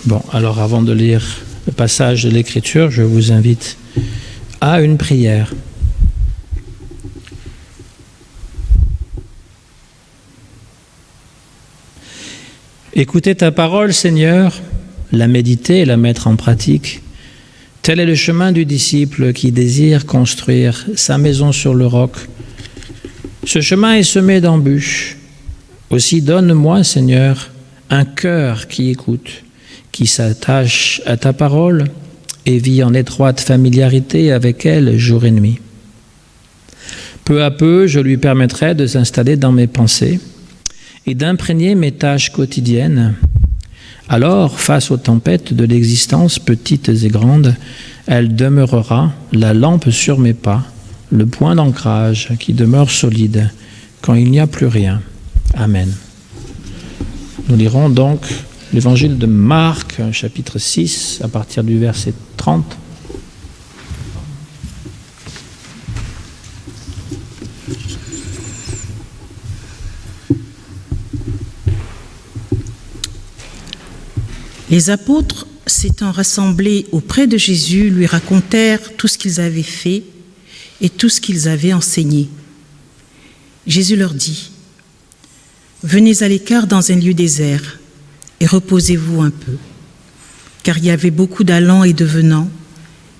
Bon, alors avant de lire le passage de l'Écriture, je vous invite à une prière. Écoutez ta parole, Seigneur, la méditer et la mettre en pratique. Tel est le chemin du disciple qui désire construire sa maison sur le roc. Ce chemin est semé d'embûches. Aussi donne-moi, Seigneur, un cœur qui écoute, qui s'attache à ta parole et vit en étroite familiarité avec elle jour et nuit. Peu à peu, je lui permettrai de s'installer dans mes pensées et d'imprégner mes tâches quotidiennes. Alors, face aux tempêtes de l'existence, petites et grandes, elle demeurera la lampe sur mes pas, le point d'ancrage qui demeure solide quand il n'y a plus rien. Amen. Nous lirons donc l'évangile de Marc, chapitre 6, à partir du verset 30. Les apôtres, s'étant rassemblés auprès de Jésus, lui racontèrent tout ce qu'ils avaient fait et tout ce qu'ils avaient enseigné. Jésus leur dit : « Venez à l'écart dans un lieu désert et reposez-vous un peu, car il y avait beaucoup d'allants et de venants,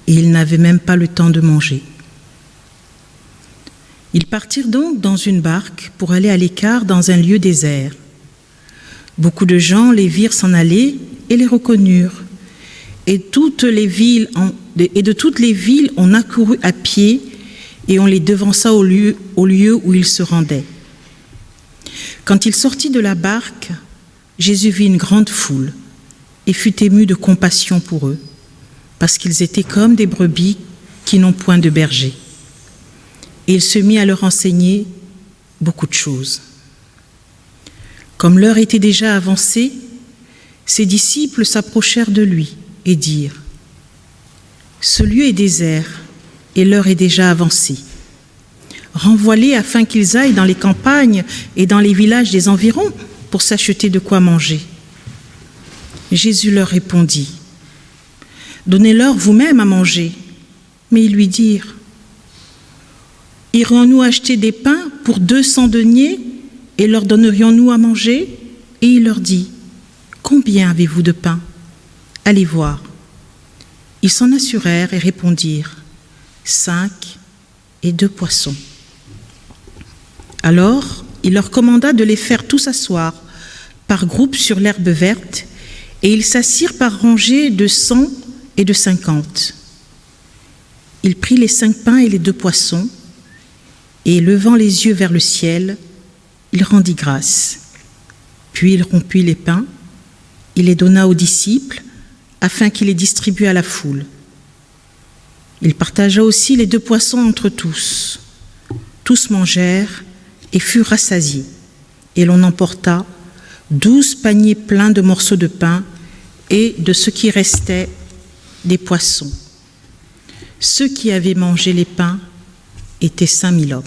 et ils n'avaient même pas le temps de manger. » Ils partirent donc dans une barque pour aller à l'écart dans un lieu désert. Beaucoup de gens les virent s'en aller et les reconnurent. Et de toutes les villes, on accourut à pied et on les devança au lieu où ils se rendaient. Quand il sortit de la barque, Jésus vit une grande foule et fut ému de compassion pour eux, parce qu'ils étaient comme des brebis qui n'ont point de berger. Et il se mit à leur enseigner beaucoup de choses. Comme l'heure était déjà avancée, ses disciples s'approchèrent de lui et dirent : « Ce lieu est désert et l'heure est déjà avancée. Renvoie-les afin qu'ils aillent dans les campagnes et dans les villages des environs pour s'acheter de quoi manger. » Jésus leur répondit : « Donnez-leur vous-même à manger. » Mais ils lui dirent : « Irions-nous acheter des pains pour 200 deniers et leur donnerions-nous à manger ?» Et il leur dit : « Combien avez-vous de pain ? Allez voir. » Ils s'en assurèrent et répondirent : « 5 et 2 poissons. » Alors, il leur commanda de les faire tous asseoir par groupes sur l'herbe verte, et ils s'assirent par rangées de 100 et de 50. Il prit les 5 pains et les 2 poissons, et levant les yeux vers le ciel, il rendit grâce. Puis il rompit les pains, il les donna aux disciples, afin qu'ils les distribuent à la foule. Il partagea aussi les 2 poissons entre tous. Tous mangèrent et furent rassasiés, et l'on emporta 12 paniers pleins de morceaux de pain et de ce qui restait des poissons. Ceux qui avaient mangé les pains étaient 5000 hommes.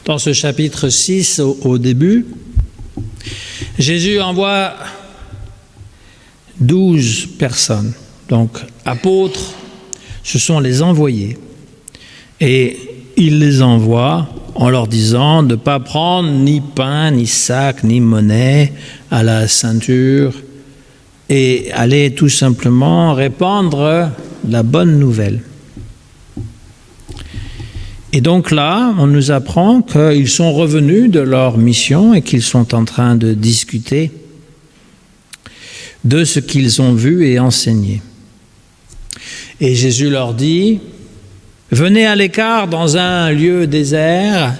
Dans ce chapitre 6, au début, Jésus envoie 12 personnes. Donc, apôtres, ce sont les envoyés. Et il les envoie en leur disant de ne pas prendre ni pain, ni sac, ni monnaie à la ceinture, et allaient tout simplement répandre la bonne nouvelle. Et donc là, on nous apprend qu'ils sont revenus de leur mission et qu'ils sont en train de discuter de ce qu'ils ont vu et enseigné. Et Jésus leur dit, « Venez à l'écart dans un lieu désert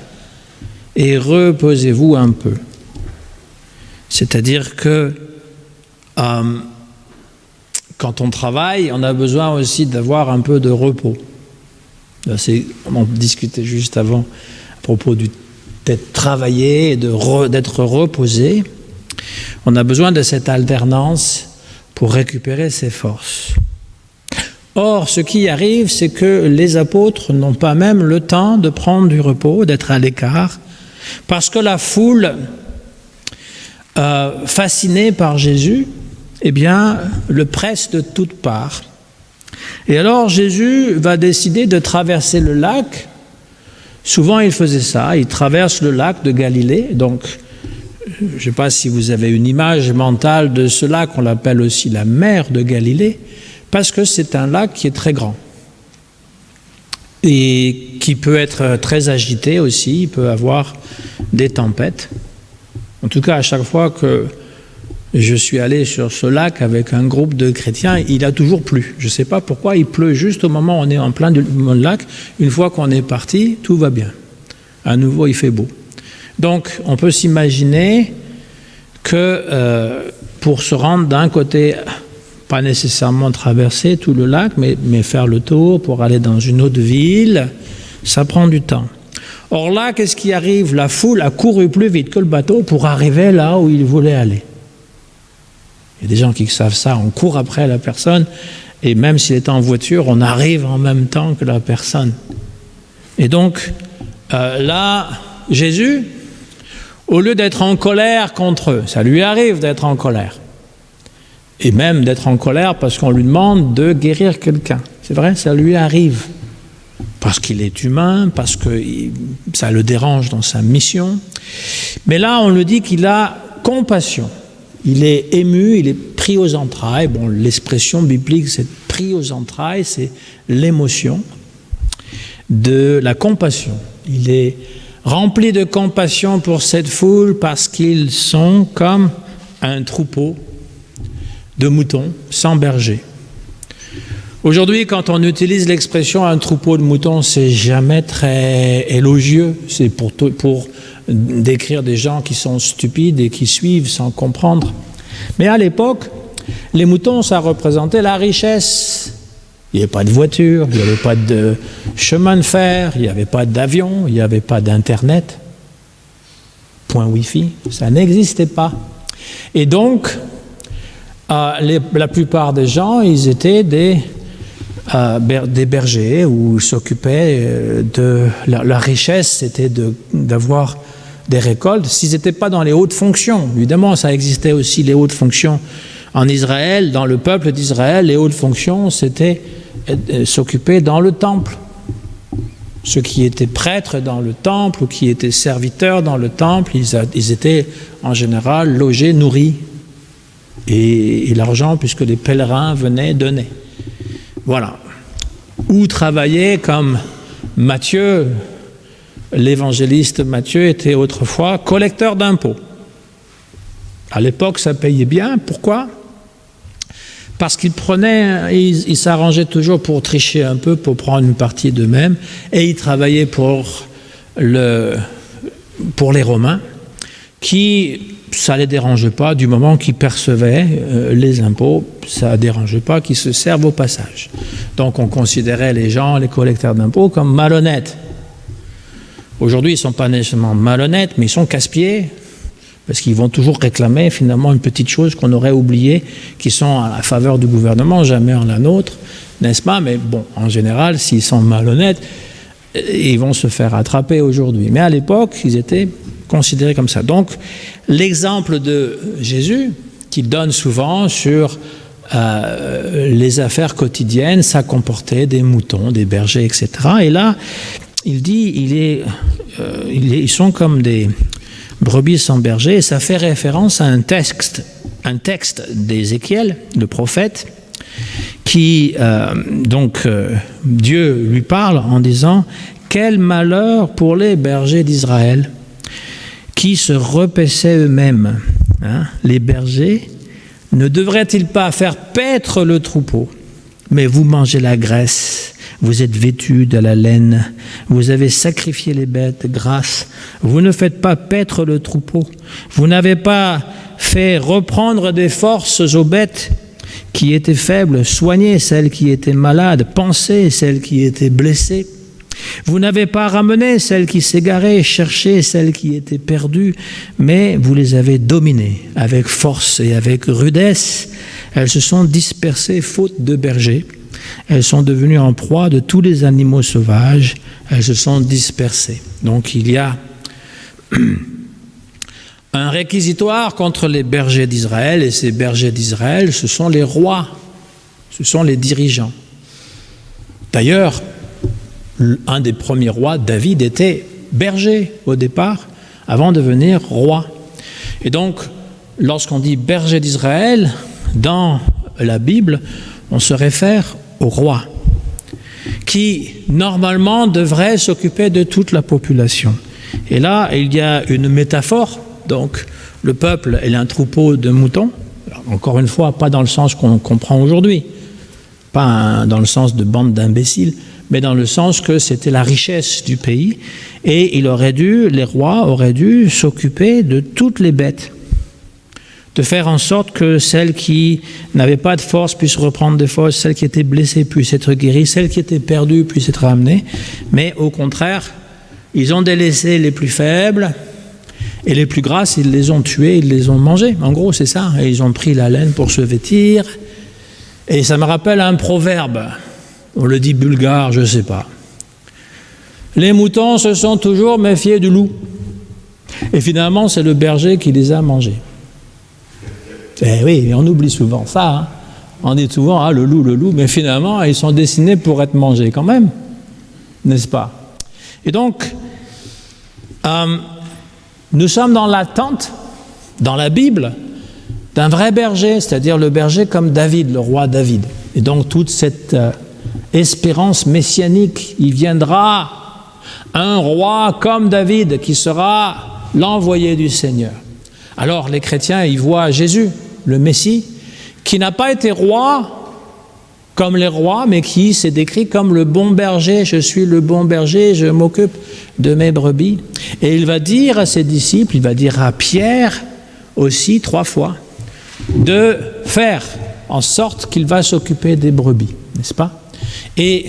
et reposez-vous un peu. » C'est-à-dire que quand on travaille, on a besoin aussi d'avoir un peu de repos. On en discutait juste avant à propos d'être travaillé et d'être reposé. On a besoin de cette alternance pour récupérer ses forces. Or, ce qui arrive, c'est que les apôtres n'ont pas même le temps de prendre du repos, d'être à l'écart, parce que la foule, fascinée par Jésus, eh bien, le presse de toutes parts. Et alors, Jésus va décider de traverser le lac. Souvent, il faisait ça, il traverse le lac de Galilée. Donc, je ne sais pas si vous avez une image mentale de ce lac, on l'appelle aussi la mer de Galilée, parce que c'est un lac qui est très grand et qui peut être très agité aussi, il peut avoir des tempêtes. En tout cas, à chaque fois que je suis allé sur ce lac avec un groupe de chrétiens, il a toujours plu. Je ne sais pas pourquoi, il pleut juste au moment où on est en plein lac. Une fois qu'on est parti, tout va bien. À nouveau, il fait beau. Donc, on peut s'imaginer que pour se rendre d'un côté, pas nécessairement traverser tout le lac, mais faire le tour pour aller dans une autre ville, ça prend du temps. Or là, qu'est-ce qui arrive? La foule a couru plus vite que le bateau pour arriver là où il voulait aller. Il y a des gens qui savent ça, on court après la personne, et même s'il est en voiture, on arrive en même temps que la personne. Et donc, là, Jésus, au lieu d'être en colère contre eux, ça lui arrive d'être en colère, et même d'être en colère parce qu'on lui demande de guérir quelqu'un. C'est vrai, ça lui arrive, parce qu'il est humain, parce que ça le dérange dans sa mission. Mais là, on lui dit qu'il a compassion. Il est ému, il est pris aux entrailles. Bon, l'expression biblique, c'est pris aux entrailles, c'est l'émotion de la compassion. Il est rempli de compassion pour cette foule parce qu'ils sont comme un troupeau de moutons sans berger. Aujourd'hui, quand on utilise l'expression un troupeau de moutons, c'est jamais très élogieux. C'est pour décrire des gens qui sont stupides et qui suivent sans comprendre. Mais à l'époque, les moutons, ça représentait la richesse. Il n'y avait pas de voiture, il n'y avait pas de chemin de fer, il n'y avait pas d'avion, il n'y avait pas d'internet. Point Wi-Fi, ça n'existait pas. Et donc, la plupart des gens, ils étaient des bergers où ils s'occupaient de leur richesse, c'était d'avoir des récoltes. S'ils n'étaient pas dans les hautes fonctions, évidemment, ça existait aussi les hautes fonctions en Israël, dans le peuple d'Israël, les hautes fonctions, c'était s'occuper dans le temple. Ceux qui étaient prêtres dans le temple ou qui étaient serviteurs dans le temple, ils étaient en général logés, nourris. Et l'argent, puisque les pèlerins venaient, donner. Voilà. Ou travailler comme Matthieu, l'évangéliste Matthieu était autrefois collecteur d'impôts. À l'époque, ça payait bien. Pourquoi? Parce il s'arrangeait toujours pour tricher un peu, pour prendre une partie d'eux-mêmes, et il travaillait pour les Romains, qui, ça ne les dérangeait pas, du moment qu'ils percevaient les impôts, ça ne dérangeait pas qu'ils se servent au passage. Donc on considérait les gens, les collecteurs d'impôts, comme malhonnêtes. Aujourd'hui, ils ne sont pas nécessairement malhonnêtes, mais ils sont casse-pieds, parce qu'ils vont toujours réclamer finalement une petite chose qu'on aurait oubliée, qui sont à la faveur du gouvernement, jamais en la nôtre, n'est-ce pas? Mais bon, en général, s'ils sont malhonnêtes, ils vont se faire attraper aujourd'hui. Mais à l'époque, ils étaient considérés comme ça. Donc, l'exemple de Jésus, qu'il donne souvent sur les affaires quotidiennes, ça comportait des moutons, des bergers, etc. Et là, il dit, ils sont comme des brebis sans berger, et ça fait référence à un texte d'Ézéchiel, le prophète, qui, Dieu lui parle en disant « Quel malheur pour les bergers d'Israël qui se repaissaient eux-mêmes. » Les bergers ne devraient-ils pas faire paître le troupeau? Mais vous mangez la graisse, vous êtes vêtus de la laine, vous avez sacrifié les bêtes grasses, vous ne faites pas paître le troupeau, vous n'avez pas fait reprendre des forces aux bêtes qui étaient faibles, soignez celles qui étaient malades, pensez celles qui étaient blessées. Vous n'avez pas ramené celles qui s'égaraient, cherché celles qui étaient perdues, mais vous les avez dominées avec force et avec rudesse. Elles se sont dispersées faute de bergers. Elles sont devenues en proie de tous les animaux sauvages. Elles se sont dispersées. Donc il y a un réquisitoire contre les bergers d'Israël, et ces bergers d'Israël, ce sont les rois, ce sont les dirigeants. D'ailleurs, un des premiers rois, David, était berger au départ, avant de devenir roi. Et donc, lorsqu'on dit berger d'Israël, dans la Bible, on se réfère au roi, qui normalement devrait s'occuper de toute la population. Et là, il y a une métaphore, donc le peuple est un troupeau de moutons, alors, encore une fois, pas dans le sens qu'on comprend aujourd'hui, pas dans le sens de bande d'imbéciles, mais dans le sens que c'était la richesse du pays, et les rois auraient dû s'occuper de toutes les bêtes, de faire en sorte que celles qui n'avaient pas de force puissent reprendre des forces, celles qui étaient blessées puissent être guéries, celles qui étaient perdues puissent être ramenées, mais au contraire, ils ont délaissé les plus faibles, et les plus grasses, ils les ont tuées, ils les ont mangées. En gros, c'est ça, et ils ont pris la laine pour se vêtir, et ça me rappelle un proverbe. On le dit bulgare, je ne sais pas. Les moutons se sont toujours méfiés du loup. Et finalement, c'est le berger qui les a mangés. Eh oui, on oublie souvent ça. Hein. On dit souvent, le loup, mais finalement, ils sont destinés pour être mangés quand même. N'est-ce pas? Et donc, nous sommes dans l'attente, dans la Bible, d'un vrai berger, c'est-à-dire le berger comme David, le roi David. Et donc, toute cette espérance messianique, il viendra un roi comme David qui sera l'envoyé du Seigneur. Alors les chrétiens, ils voient Jésus, le Messie, qui n'a pas été roi comme les rois, mais qui s'est décrit comme le bon berger. Je suis le bon berger, je m'occupe de mes brebis. Et il va dire à ses disciples, il va dire à Pierre aussi 3 fois, de faire en sorte qu'il va s'occuper des brebis, n'est-ce pas? Et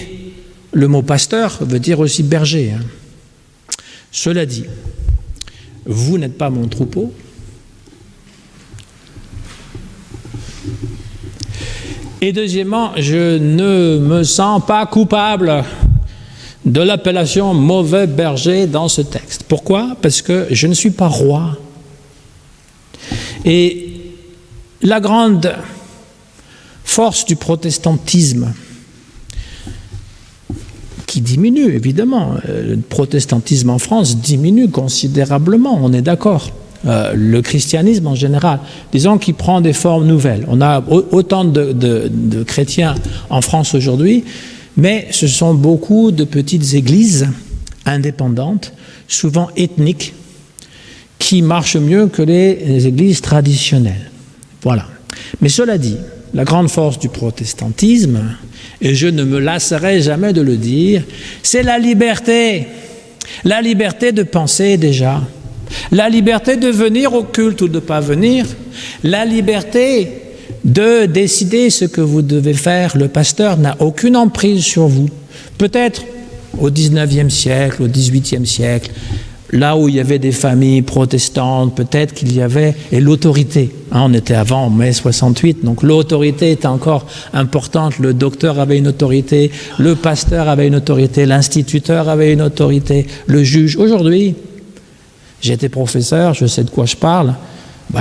le mot pasteur veut dire aussi berger. Hein. Cela dit, vous n'êtes pas mon troupeau. Et deuxièmement, je ne me sens pas coupable de l'appellation mauvais berger dans ce texte. Pourquoi? Parce que je ne suis pas roi. Et la grande force du protestantisme, qui diminue évidemment, le protestantisme en France diminue considérablement, on est d'accord. Le christianisme en général, disons qu'il prend des formes nouvelles. On a autant de chrétiens en France aujourd'hui, mais ce sont beaucoup de petites églises indépendantes, souvent ethniques, qui marchent mieux que les églises traditionnelles. Voilà. Mais cela dit, la grande force du protestantisme, et je ne me lasserai jamais de le dire, c'est la liberté de penser déjà, la liberté de venir au culte ou de ne pas venir, la liberté de décider ce que vous devez faire. Le pasteur n'a aucune emprise sur vous. Peut-être au 19e siècle, au 18e siècle, là où il y avait des familles protestantes, peut-être qu'il y avait, et l'autorité, on était avant mai 68, donc l'autorité était encore importante, le docteur avait une autorité, le pasteur avait une autorité, l'instituteur avait une autorité, le juge. Aujourd'hui, j'étais professeur, je sais de quoi je parle,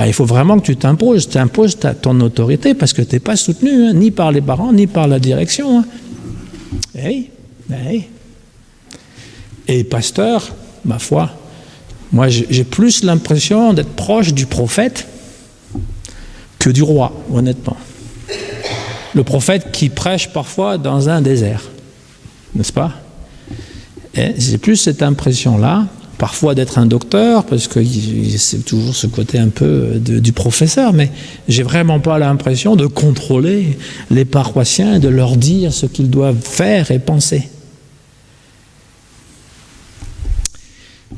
il faut vraiment que tu t'imposes ton autorité parce que tu n'es pas soutenu, ni par les parents, ni par la direction. Et pasteur, ma foi, Moi, j'ai plus l'impression d'être proche du prophète que du roi, honnêtement. Le prophète qui prêche parfois dans un désert, n'est-ce pas? Et j'ai plus cette impression-là, parfois d'être un docteur, parce que c'est toujours ce côté un peu du professeur, mais j'ai vraiment pas l'impression de contrôler les paroissiens et de leur dire ce qu'ils doivent faire et penser.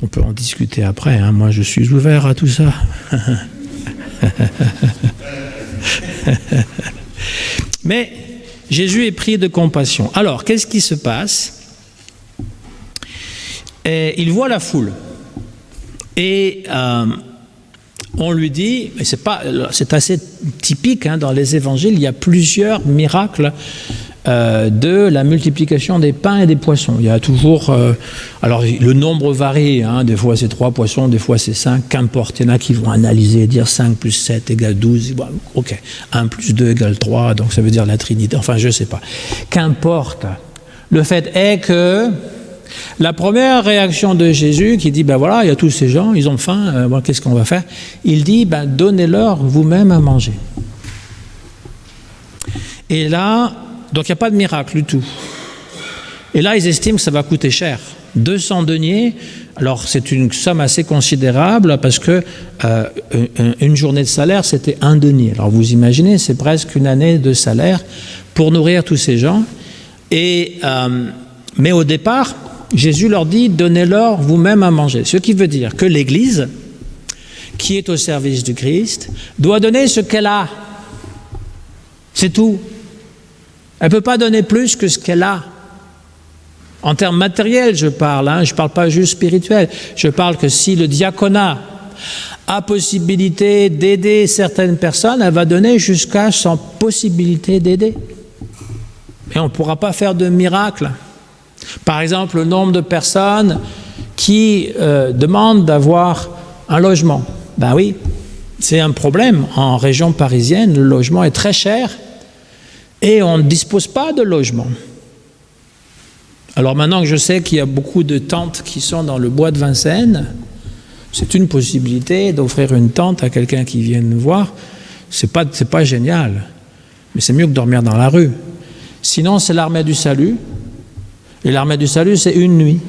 On peut en discuter après, hein. Moi je suis ouvert à tout ça. Mais Jésus est pris de compassion. Alors, qu'est-ce qui se passe? Et il voit la foule. Et on lui dit, et c'est assez typique, hein, dans les évangiles, il y a plusieurs miracles de la multiplication des pains et des poissons. Il y a toujours... alors, le nombre varie, hein, des fois c'est 3 poissons, des fois c'est 5, qu'importe. Il y en a qui vont analyser, dire 5 plus 7 égale 12. Bon, ok, 1 plus 2 égale 3, donc ça veut dire la Trinité. Enfin, je ne sais pas. Qu'importe. Le fait est que la première réaction de Jésus, qui dit, ben voilà, il y a tous ces gens, ils ont faim, bon, qu'est-ce qu'on va faire? Il dit, ben donnez-leur vous-même à manger. Et là... Donc il n'y a pas de miracle du tout. Et là, ils estiment que ça va coûter cher. 200 deniers, alors c'est une somme assez considérable parce que une journée de salaire, c'était 1 denier. Alors vous imaginez, c'est presque une année de salaire pour nourrir tous ces gens. Mais au départ, Jésus leur dit, donnez-leur vous-même à manger. Ce qui veut dire que l'Église, qui est au service du Christ, doit donner ce qu'elle a. C'est tout. Elle ne peut pas donner plus que ce qu'elle a. En termes matériels, je parle, hein, je ne parle pas juste spirituel. Je parle que si le diaconat a possibilité d'aider certaines personnes, elle va donner jusqu'à sa possibilité d'aider. Et on ne pourra pas faire de miracle. Par exemple, le nombre de personnes qui demandent d'avoir un logement. Ben oui, c'est un problème. En région parisienne, le logement est très cher. Et on ne dispose pas de logement. Alors maintenant que je sais qu'il y a beaucoup de tentes qui sont dans le bois de Vincennes, c'est une possibilité d'offrir une tente à quelqu'un qui vient nous voir. C'est pas génial, mais c'est mieux que dormir dans la rue. Sinon, c'est l'armée du salut. Et l'armée du salut, c'est une nuit.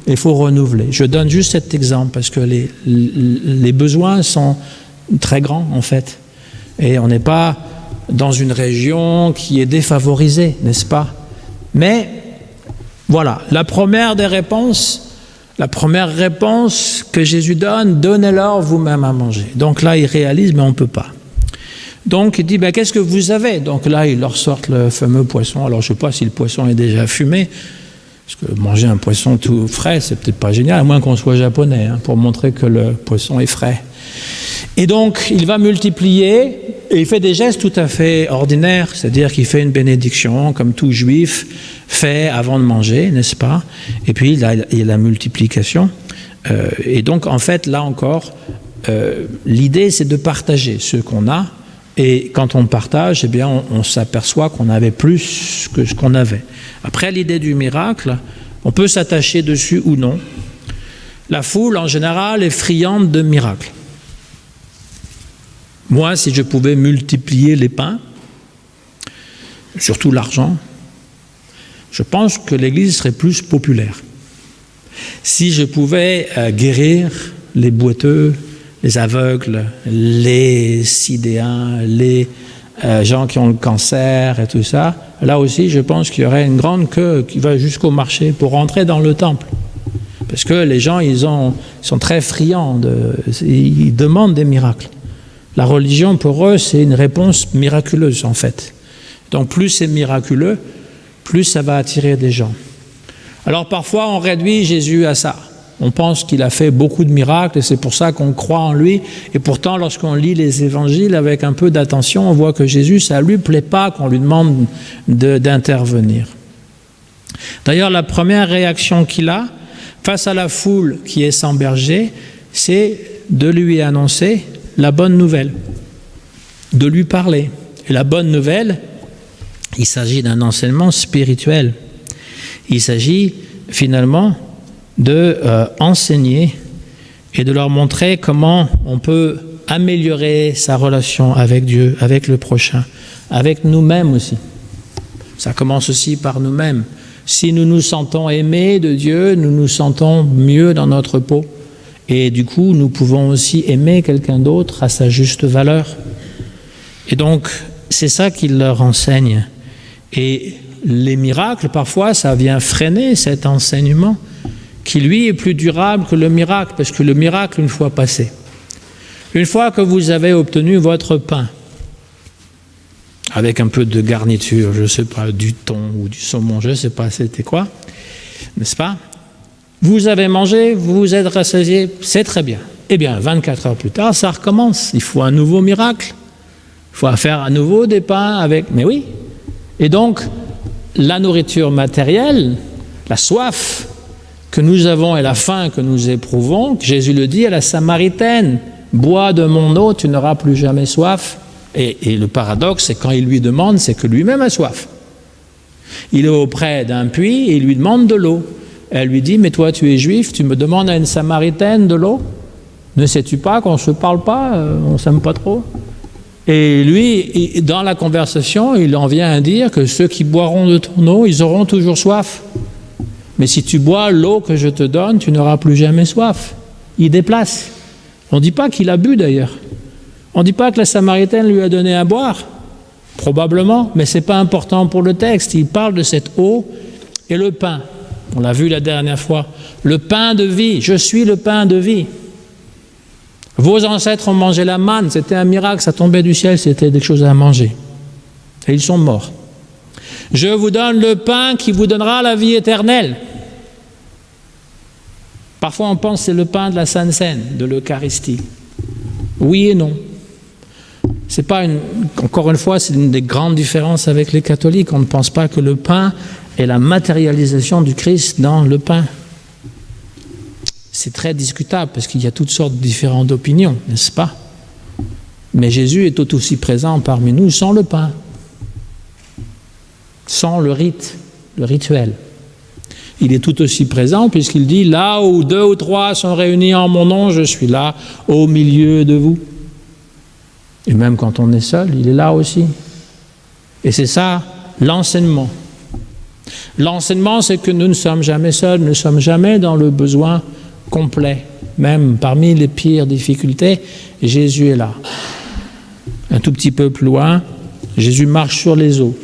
Il faut renouveler. Je donne juste cet exemple parce que les besoins sont très grands, en fait. Et on n'est pas dans une région qui est défavorisée, n'est-ce pas? Mais voilà, la première réponse que Jésus donne, donnez-leur vous-même à manger. Donc là, il réalise, mais on ne peut pas. Donc il dit, ben, qu'est-ce que vous avez? Donc là, il leur sort le fameux poisson. Alors je ne sais pas si le poisson est déjà fumé, parce que manger un poisson tout frais, c'est peut-être pas génial, à moins qu'on soit japonais, hein, pour montrer que le poisson est frais. Et donc, il va multiplier, et il fait des gestes tout à fait ordinaires, c'est-à-dire qu'il fait une bénédiction, comme tout juif fait avant de manger, n'est-ce pas? Et puis, il y a la multiplication. Et donc, en fait, là encore, l'idée, c'est de partager ce qu'on a, et quand on partage, eh bien, on s'aperçoit qu'on avait plus que ce qu'on avait. Après, l'idée du miracle, on peut s'attacher dessus ou non. La foule, en général, est friande de miracles. Moi, si je pouvais multiplier les pains, surtout l'argent, je pense que l'Église serait plus populaire. Si je pouvais guérir les boiteux, les aveugles, les sidéens, les gens qui ont le cancer et tout ça, là aussi, je pense qu'il y aurait une grande queue qui va jusqu'au marché pour rentrer dans le temple. Parce que les gens, ils sont très friands, ils demandent des miracles. La religion, pour eux, c'est une réponse miraculeuse, en fait. Donc, plus c'est miraculeux, plus ça va attirer des gens. Alors, parfois, on réduit Jésus à ça. On pense qu'il a fait beaucoup de miracles et c'est pour ça qu'on croit en lui. Et pourtant, lorsqu'on lit les évangiles avec un peu d'attention, on voit que Jésus, ça ne lui plaît pas qu'on lui demande d'intervenir. D'ailleurs, la première réaction qu'il a face à la foule qui est sans berger, c'est de lui annoncer la bonne nouvelle, de lui parler. Et la bonne nouvelle, il s'agit d'un enseignement spirituel. Il s'agit finalement de enseigner et de leur montrer comment on peut améliorer sa relation avec Dieu, avec le prochain, avec nous-mêmes aussi. Ça commence aussi par nous-mêmes. Si nous nous sentons aimés de Dieu, nous nous sentons mieux dans notre peau. Et du coup, nous pouvons aussi aimer quelqu'un d'autre à sa juste valeur. Et donc, c'est ça qu'il leur enseigne. Et les miracles, parfois, ça vient freiner cet enseignement qui, lui, est plus durable que le miracle, parce que le miracle, une fois passé, une fois que vous avez obtenu votre pain, avec un peu de garniture, je ne sais pas, du thon ou du saumon, je ne sais pas c'était quoi, n'est-ce pas? Vous avez mangé, vous vous êtes rassasié, c'est très bien. Eh bien, 24 heures plus tard, ça recommence. Il faut un nouveau miracle. Il faut faire à nouveau des pains avec... Mais oui. Et donc, la nourriture matérielle, la soif que nous avons et la faim que nous éprouvons, Jésus le dit à la Samaritaine, « Bois de mon eau, tu n'auras plus jamais soif. » Et le paradoxe, c'est quand il lui demande, c'est que lui-même a soif. Il est auprès d'un puits et il lui demande de l'eau. Elle lui dit, mais toi tu es juif, tu me demandes à une Samaritaine de l'eau? Ne sais-tu pas qu'on ne se parle pas, on ne s'aime pas trop? Et lui, dans la conversation, il en vient à dire que ceux qui boiront de ton eau, ils auront toujours soif. Mais si tu bois l'eau que je te donne, tu n'auras plus jamais soif. Il déplace. On ne dit pas qu'il a bu d'ailleurs. On ne dit pas que la Samaritaine lui a donné à boire. Probablement, mais ce n'est pas important pour le texte. Il parle de cette eau et le pain. On l'a vu la dernière fois. Le pain de vie. Je suis le pain de vie. Vos ancêtres ont mangé la manne. C'était un miracle. Ça tombait du ciel. C'était des choses à manger. Et ils sont morts. Je vous donne le pain qui vous donnera la vie éternelle. Parfois, on pense que c'est le pain de la Sainte Seine, de l'Eucharistie. Oui et non. C'est pas encore une fois, c'est une des grandes différences avec les catholiques. On ne pense pas que le pain est la matérialisation du Christ dans le pain. C'est très discutable parce qu'il y a toutes sortes de différentes opinions, n'est-ce pas? Mais Jésus est tout aussi présent parmi nous sans le pain, sans le rite, le rituel. Il est tout aussi présent puisqu'il dit « Là où 2 ou 3 sont réunis en mon nom, je suis là au milieu de vous. » Et même quand on est seul, il est là aussi. Et c'est ça, l'enseignement. L'enseignement, c'est que nous ne sommes jamais seuls, nous ne sommes jamais dans le besoin complet. Même parmi les pires difficultés, Jésus est là. Un tout petit peu plus loin, Jésus marche sur les eaux.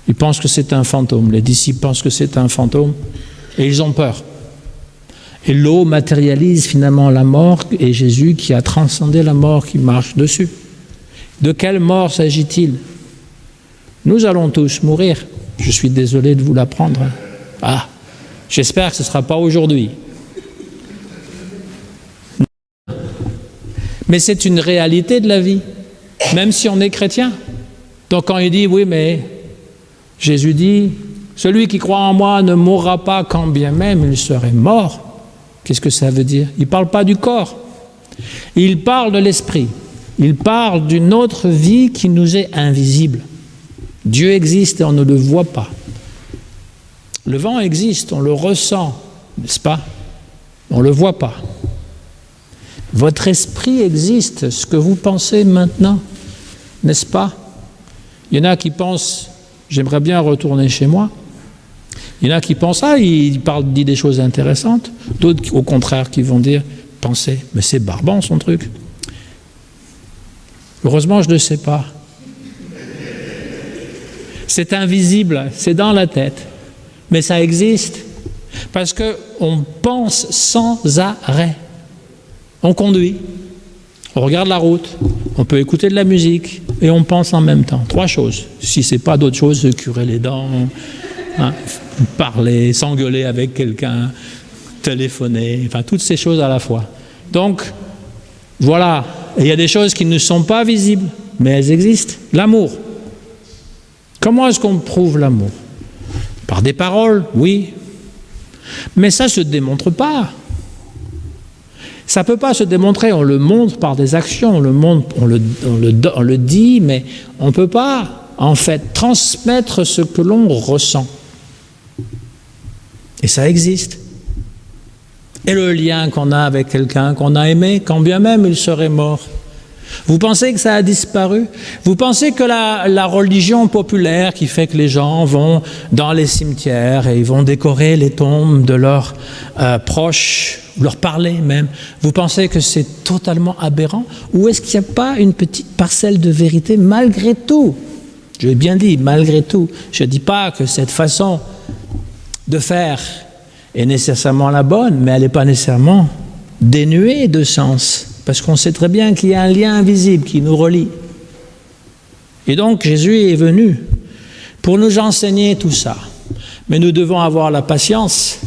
Ils pensent que c'est un fantôme. Les disciples pensent que c'est un fantôme et ils ont peur. Et l'eau matérialise finalement la mort et Jésus qui a transcendé la mort qui marche dessus. De quelle mort s'agit-il? Nous allons tous mourir. Je suis désolé de vous l'apprendre. Ah, j'espère que ce ne sera pas aujourd'hui. Mais c'est une réalité de la vie, même si on est chrétien. Donc quand il dit, oui, mais Jésus dit, celui qui croit en moi ne mourra pas quand bien même il serait mort. Qu'est-ce que ça veut dire? Il ne parle pas du corps. Il parle de l'esprit. Il parle d'une autre vie qui nous est invisible. Dieu existe et on ne le voit pas. Le vent existe, on le ressent, n'est-ce pas? On ne le voit pas. Votre esprit existe, ce que vous pensez maintenant, n'est-ce pas? Il y en a qui pensent, j'aimerais bien retourner chez moi. Il y en a qui pensent, ah, il dit des choses intéressantes. D'autres, au contraire, qui vont dire, pensez, mais c'est barbant son truc. Heureusement, je ne sais pas. C'est invisible, c'est dans la tête. Mais ça existe. Parce qu'on pense sans arrêt. On conduit, on regarde la route, on peut écouter de la musique et on pense en même temps. 3 choses. Si ce n'est pas d'autre chose, se curer les dents, hein, parler, s'engueuler avec quelqu'un, téléphoner, enfin toutes ces choses à la fois. Donc, voilà. Et il y a des choses qui ne sont pas visibles, mais elles existent. L'amour. Comment est-ce qu'on prouve l'amour? Par des paroles, oui. Mais ça ne se démontre pas. Ça ne peut pas se démontrer, on le montre par des actions, on le dit, mais on ne peut pas, en fait, transmettre ce que l'on ressent. Et ça existe. et le lien qu'on a avec quelqu'un qu'on a aimé, quand bien même il serait mort. Vous pensez que ça a disparu? Vous pensez que la religion populaire qui fait que les gens vont dans les cimetières et ils vont décorer les tombes de leurs proches, leur parler même, vous pensez que c'est totalement aberrant? Ou est-ce qu'il n'y a pas une petite parcelle de vérité malgré tout? Je l'ai bien dit, malgré tout. Je ne dis pas que cette façon de faire est nécessairement la bonne, mais elle n'est pas nécessairement dénuée de sens. Parce qu'on sait très bien qu'il y a un lien invisible qui nous relie. Et donc Jésus est venu pour nous enseigner tout ça. Mais nous devons avoir la patience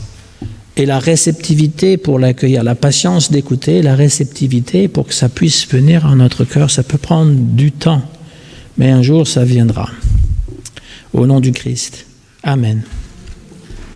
et la réceptivité pour l'accueillir. La patience d'écouter, la réceptivité pour que ça puisse venir en notre cœur. Ça peut prendre du temps, mais un jour ça viendra. Au nom du Christ. Amen.